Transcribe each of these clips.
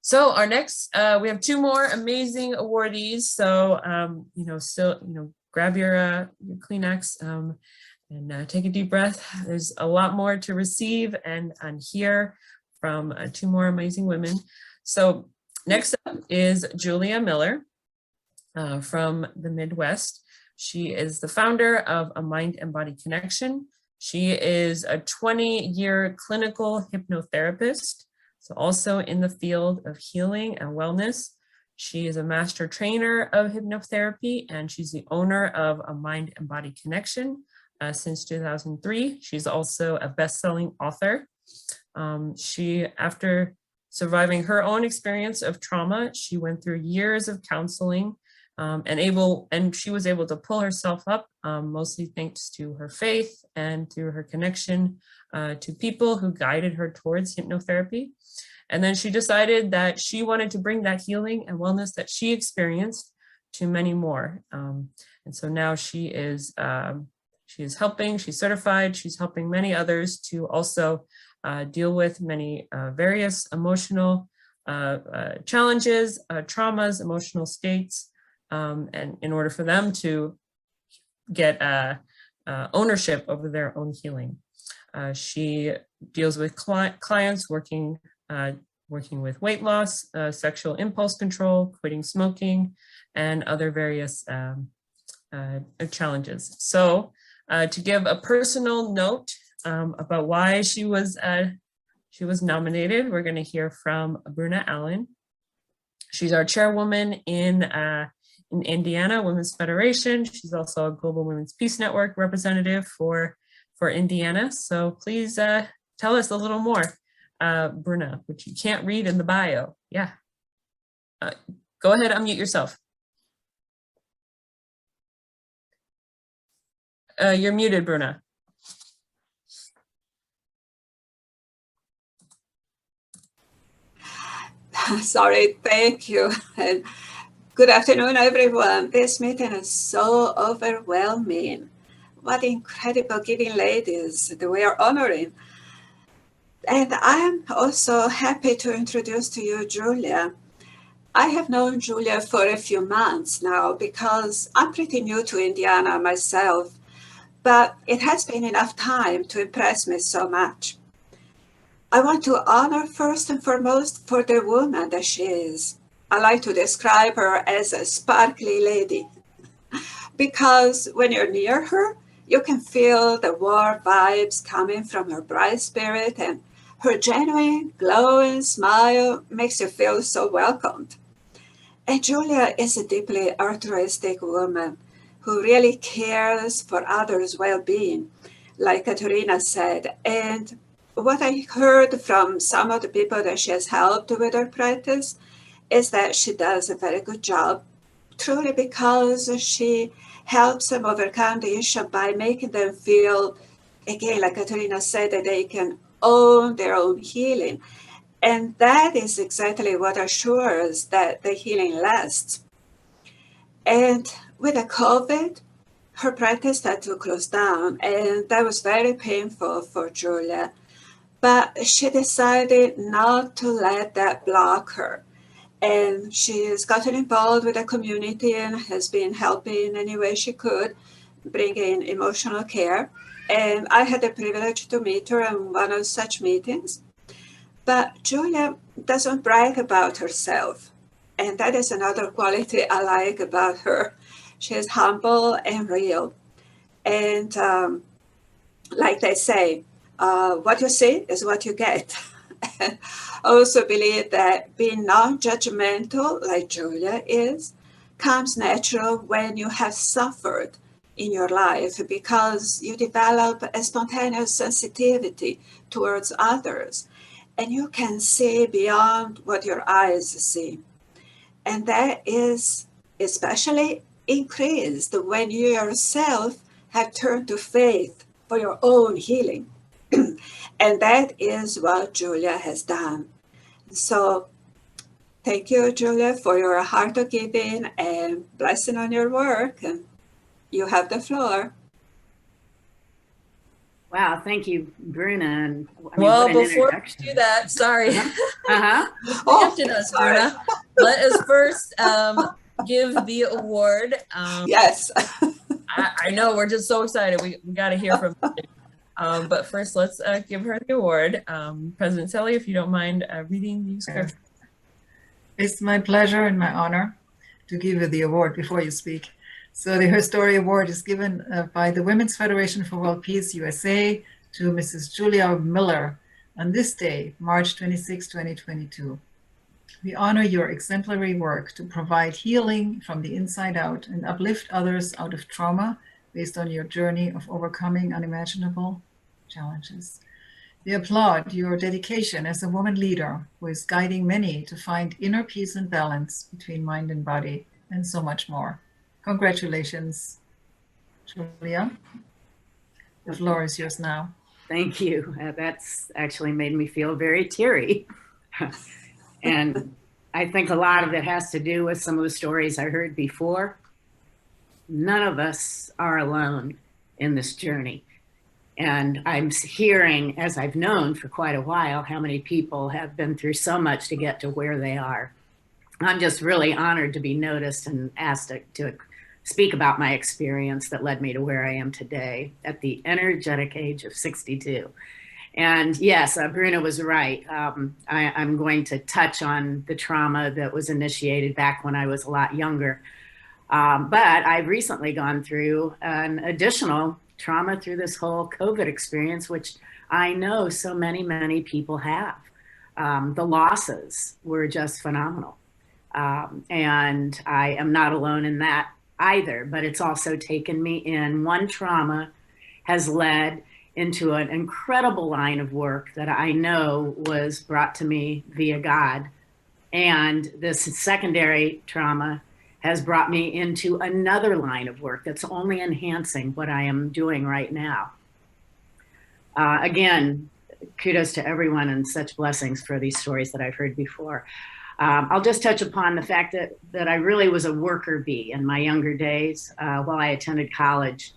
So our next, we have two more amazing awardees. So, grab your Kleenex and take a deep breath. There's a lot more to receive and hear from two more amazing women. So next up is Julia Mueller from the Midwest. She is the founder of A Mind and Body Connection. She is a 20-year clinical hypnotherapist, so also in the field of healing and wellness. She is a master trainer of hypnotherapy, and she's the owner of A Mind and Body Connection since 2003. She's also a best-selling author. She, after surviving her own experience of trauma, she went through years of counseling and she was able to pull herself up, mostly thanks to her faith and through her connection to people who guided her towards hypnotherapy. And then she decided that she wanted to bring that healing and wellness that she experienced to many more. And so now she is helping, she's certified, she's helping many others to also deal with many various emotional challenges, traumas, emotional states, and in order for them to get ownership over their own healing. She deals with clients working with weight loss, sexual impulse control, quitting smoking, and other various challenges. So to give a personal note about why she was nominated, we're going to hear from Bruna Allen. She's our chairwoman in Indiana Women's Federation. She's also a Global Women's Peace Network representative for Indiana. So please tell us a little more, Bruna, which you can't read in the bio. Yeah. Go ahead, unmute yourself. You're muted, Bruna. Sorry, thank you. And good afternoon, everyone. This meeting is so overwhelming. What incredible giving ladies that we are honoring. And I'm also happy to introduce to you Julia. I have known Julia for a few months now because I'm pretty new to Indiana myself, but it has been enough time to impress me so much. I want to honor first and foremost for the woman that she is. I like to describe her as a sparkly lady because when you're near her, you can feel the warm vibes coming from her bright spirit, and her genuine glowing smile makes you feel so welcomed. And Julia is a deeply altruistic woman who really cares for others' well-being, like Katerina said. And what I heard from some of the people that she has helped with her practice is that she does a very good job, truly because she helps them overcome the issue by making them feel, again, like Katerina said, that they can own their own healing. And that is exactly what assures that the healing lasts. And with the COVID, her practice had to close down, and that was very painful for Julia. But she decided not to let that block her. And she has gotten involved with the community and has been helping any way she could, bringing emotional care. And I had the privilege to meet her in one of such meetings. But Julia doesn't brag about herself. And that is another quality I like about her. She is humble and real. And like they say, what you see is what you get. I also believe that being non-judgmental, like Julia is, comes natural when you have suffered in your life because you develop a spontaneous sensitivity towards others, and you can see beyond what your eyes see. And that is especially increased when you yourself have turned to faith for your own healing. And that is what Julia has done. So thank you, Julia, for your heart of giving and blessing on your work. And you have the floor. Wow, thank you, Bruna. And I mean, what Well, an before we do introduction. that, sorry, Uh-huh. Uh-huh. you Oh, preempted us, sorry. Bruna. Let us first give the award. Yes. I know we're just so excited. We got to hear from you. But first, let's give her the award. President Selly, if you don't mind reading the script. Yes. It's my pleasure and my honor to give you the award before you speak. So the HerStory Award is given by the Women's Federation for World Peace USA to Mrs. Julia Mueller on this day, March 26, 2022. We honor your exemplary work to provide healing from the inside out and uplift others out of trauma based on your journey of overcoming unimaginable challenges. We applaud your dedication as a woman leader who is guiding many to find inner peace and balance between mind and body, and so much more. Congratulations, Julia. The floor is yours now. Thank you. That's actually made me feel very teary. And I think a lot of it has to do with some of the stories I heard before. None of us are alone in this journey. And I'm hearing, as I've known for quite a while, how many people have been through so much to get to where they are. I'm just really honored to be noticed and asked to speak about my experience that led me to where I am today at the energetic age of 62. And yes, Bruna was right. I'm going to touch on the trauma that was initiated back when I was a lot younger. But I've recently gone through an additional trauma through this whole COVID experience, which I know so many people have. The losses were just phenomenal. And I am not alone in that either, but it's also taken me in. One trauma has led into an incredible line of work that I know was brought to me via God. And this secondary trauma has brought me into another line of work that's only enhancing what I am doing right now. Again, kudos to everyone and such blessings for these stories that I've heard before. I'll just touch upon the fact that I really was a worker bee in my younger days. While I attended college,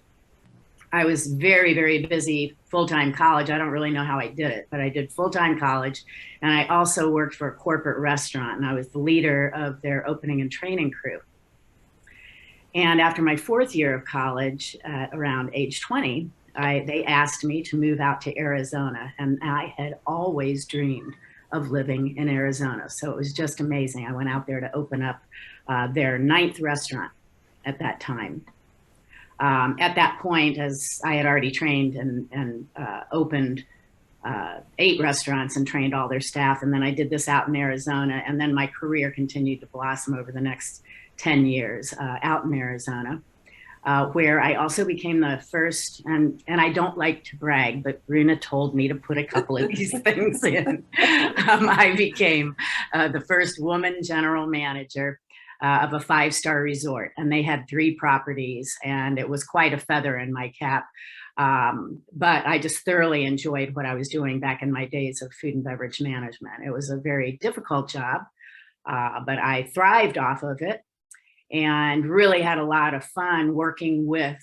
I was very busy full-time college. I don't really know how I did it, but I did full-time college. And I also worked for a corporate restaurant, and I was the leader of their opening and training crew. And after my fourth year of college, around age 20, they asked me to move out to Arizona. And I had always dreamed of living in Arizona. So it was just amazing. I went out there to open up their 9th restaurant at that time. At that point, as I had already trained and opened 8 restaurants and trained all their staff. And then I did this out in Arizona. And then my career continued to blossom over the next 10 years out in Arizona, where I also became the first, and I don't like to brag, but Bruna told me to put a couple of these things in. I became the first woman general manager of a 5-star resort, and they had 3 properties, and it was quite a feather in my cap. But I just thoroughly enjoyed what I was doing back in my days of food and beverage management. It was a very difficult job, but I thrived off of it and really had a lot of fun working with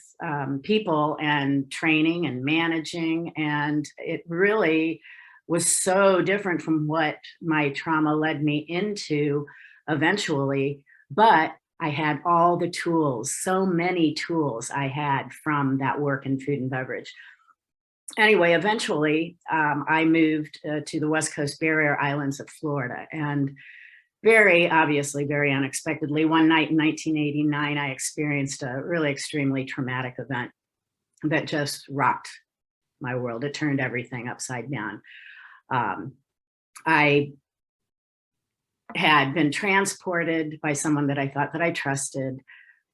people and training and managing. And it really was so different from what my trauma led me into eventually. But I had all the tools, so many tools I had from that work in food and beverage. Anyway, eventually I moved to the West Coast barrier islands of Florida. And very obviously, very unexpectedly, one night in 1989, I experienced a really extremely traumatic event that just rocked my world. It turned everything upside down. I had been transported by someone that I thought that I trusted,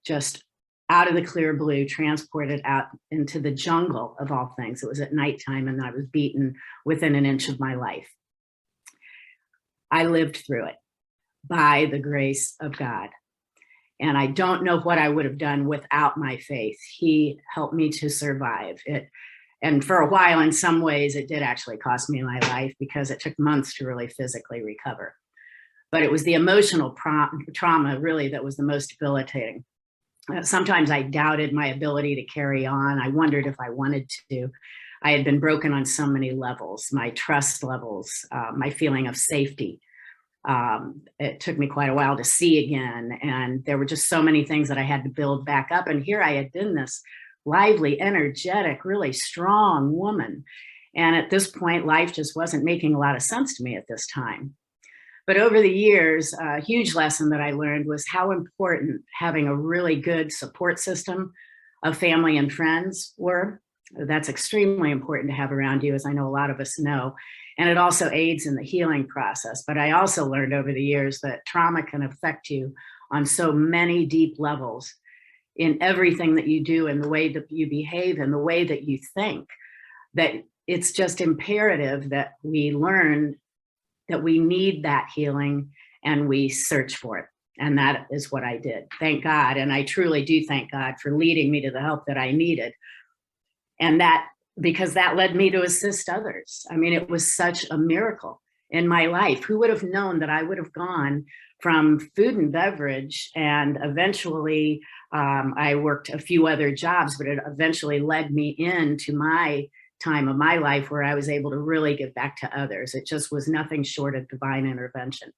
just out of the clear blue, transported out into the jungle of all things. It was at nighttime, and I was beaten within an inch of my life. I lived through it by the grace of God. And I don't know what I would have done without my faith. He helped me to survive it. And for a while, in some ways, it did actually cost me my life because it took months to really physically recover. But it was the emotional trauma really that was the most debilitating. Sometimes I doubted my ability to carry on. I wondered if I wanted to. I had been broken on so many levels, my trust levels, my feeling of safety. It took me quite a while to see again. And there were just so many things that I had to build back up. And here I had been this lively, energetic, really strong woman. And at this point, life just wasn't making a lot of sense to me at this time. But over the years, a huge lesson that I learned was how important having a really good support system of family and friends were. That's extremely important to have around you, as I know a lot of us know. And it also aids in the healing process. But I also learned over the years that trauma can affect you on so many deep levels in everything that you do, in the way that you behave, in the way that you think, that it's just imperative that we learn that we need that healing and we search for it. And that is what I did. Thank God. And I truly do thank God for leading me to the help that I needed. And that, because that led me to assist others. I mean, it was such a miracle in my life. Who would have known that I would have gone from food and beverage, and eventually I worked a few other jobs, but it eventually led me into my time of my life where I was able to really give back to others. It just was nothing short of divine intervention.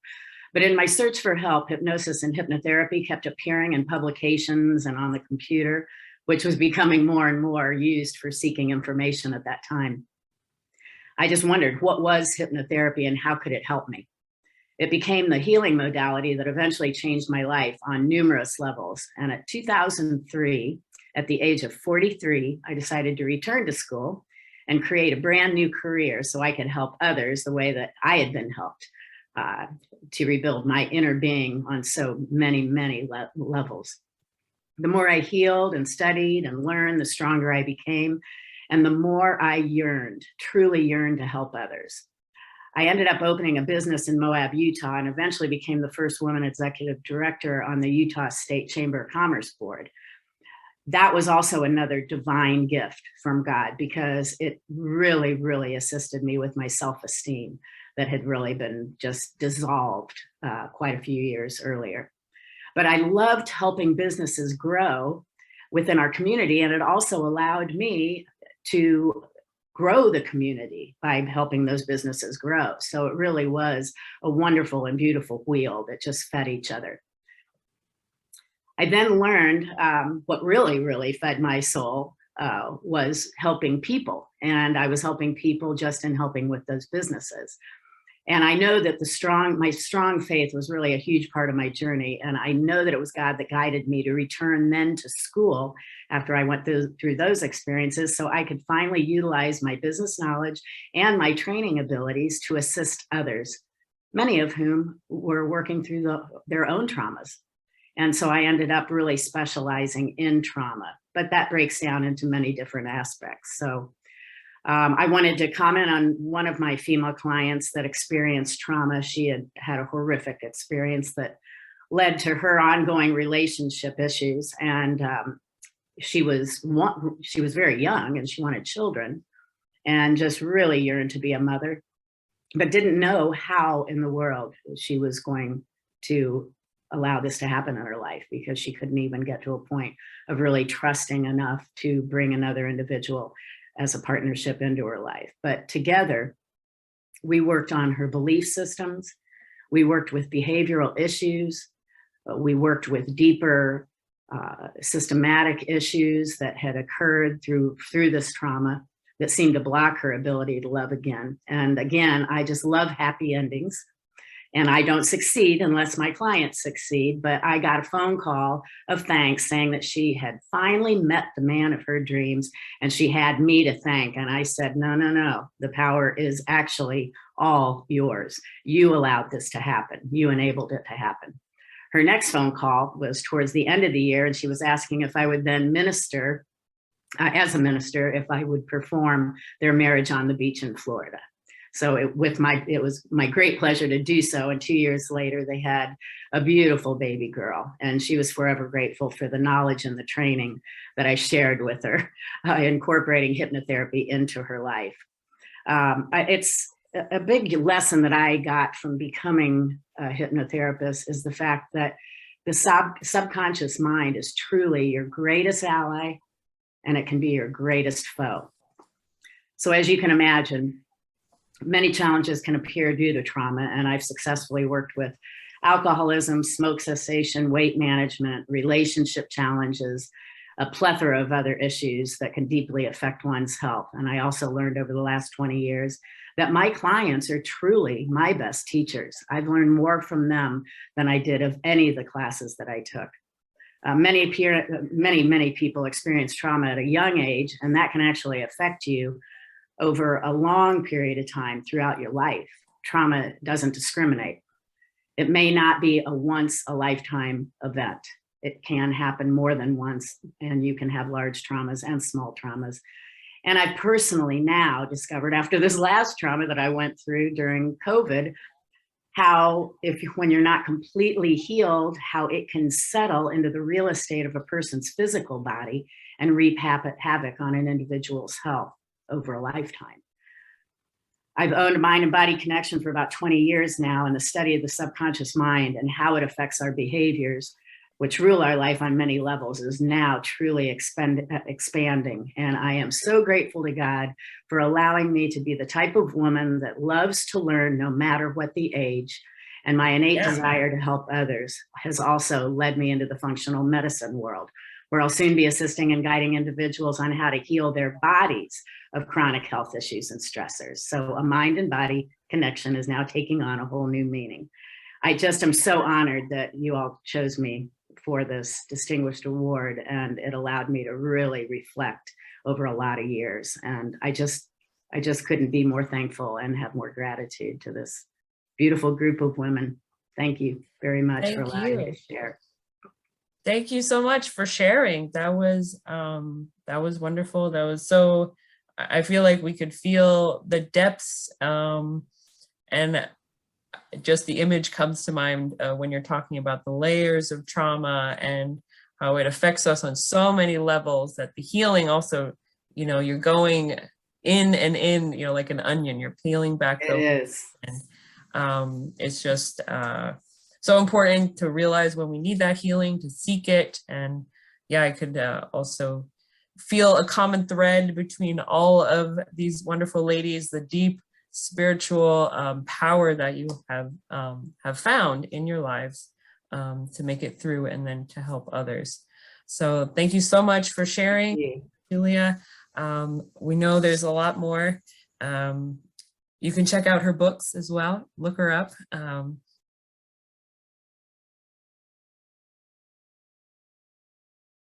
But in my search for help, hypnosis and hypnotherapy kept appearing in publications and on the computer, which was becoming more and more used for seeking information at that time. I just wondered, what was hypnotherapy and how could it help me? It became the healing modality that eventually changed my life on numerous levels. And at 2003, at the age of 43, I decided to return to school and create a brand new career so I could help others the way that I had been helped, to rebuild my inner being on so many, many levels. The more I healed and studied and learned, the stronger I became, and the more I yearned, truly yearned to help others. I ended up opening a business in Moab, Utah, and eventually became the first woman executive director on the Utah State Chamber of Commerce Board. That was also another divine gift from God, because it really, really assisted me with my self-esteem that had really been just dissolved quite a few years earlier. But I loved helping businesses grow within our community, and it also allowed me to grow the community by helping those businesses grow. So it really was a wonderful and beautiful wheel that just fed each other. I then learned what really, really fed my soul was helping people. And I was helping people just in helping with those businesses. And I know that my strong faith was really a huge part of my journey. And I know that it was God that guided me to return then to school after I went through those experiences, so I could finally utilize my business knowledge and my training abilities to assist others, many of whom were working through their own traumas. And so I ended up really specializing in trauma, but that breaks down into many different aspects. So I wanted to comment on one of my female clients that experienced trauma. She had a horrific experience that led to her ongoing relationship issues. And she was very young and she wanted children and just really yearned to be a mother, but didn't know how in the world she was going to allow this to happen in her life, because she couldn't even get to a point of really trusting enough to bring another individual as a partnership into her life. But together, we worked on her belief systems. We worked with behavioral issues. We worked with deeper systematic issues that had occurred through this trauma that seemed to block her ability to love again. And again, I just love happy endings. And I don't succeed unless my clients succeed, but I got a phone call of thanks saying that she had finally met the man of her dreams and she had me to thank. And I said, no, no, no, the power is actually all yours. You allowed this to happen. You enabled it to happen. Her next phone call was towards the end of the year, and she was asking if I would then minister, as a minister, if I would perform their marriage on the beach in Florida. So it was my great pleasure to do so. And 2 years later, they had a beautiful baby girl. And she was forever grateful for the knowledge and the training that I shared with her, incorporating hypnotherapy into her life. It's a big lesson that I got from becoming a hypnotherapist is the fact that the subconscious mind is truly your greatest ally, and it can be your greatest foe. So as you can imagine, many challenges can appear due to trauma, and I've successfully worked with alcoholism, smoke cessation, weight management, relationship challenges, a plethora of other issues that can deeply affect one's health. And I also learned over the last 20 years that my clients are truly my best teachers. I've learned more from them than I did of any of the classes that I took. Many people experience trauma at a young age, and that can actually affect you over a long period of time throughout your life. Trauma doesn't discriminate. It may not be a once a lifetime event. It can happen more than once, and you can have large traumas and small traumas. And I personally now discovered after this last trauma that I went through during COVID, how when you're not completely healed, how it can settle into the real estate of a person's physical body and reap havoc on an individual's health over a lifetime. I've owned a mind and body connection for about 20 years now, and the study of the subconscious mind and how it affects our behaviors, which rule our life on many levels, is now truly expanding. And I am so grateful to God for allowing me to be the type of woman that loves to learn no matter what the age. And my innate desire to help others has also led me into the functional medicine world, where I'll soon be assisting and guiding individuals on how to heal their bodies of chronic health issues and stressors. So a mind and body connection is now taking on a whole new meaning. I just am so honored that you all chose me for this distinguished award, and it allowed me to really reflect over a lot of years. And I just couldn't be more thankful and have more gratitude to this beautiful group of women. Thank you very much for allowing me to share. Thank you so much for sharing. That was wonderful. That was so, I feel like we could feel the depths, and just the image comes to mind when you're talking about the layers of trauma and how it affects us on so many levels, that the healing also, you're going in and in, like an onion, you're peeling back. It is. And it's just so important to realize when we need that healing, to seek it. And yeah, I could also feel a common thread between all of these wonderful ladies, the deep spiritual power that you have found in your lives to make it through and then to help others. So thank you so much for sharing, Julia. We know there's a lot more. You can check out her books as well. Look her up.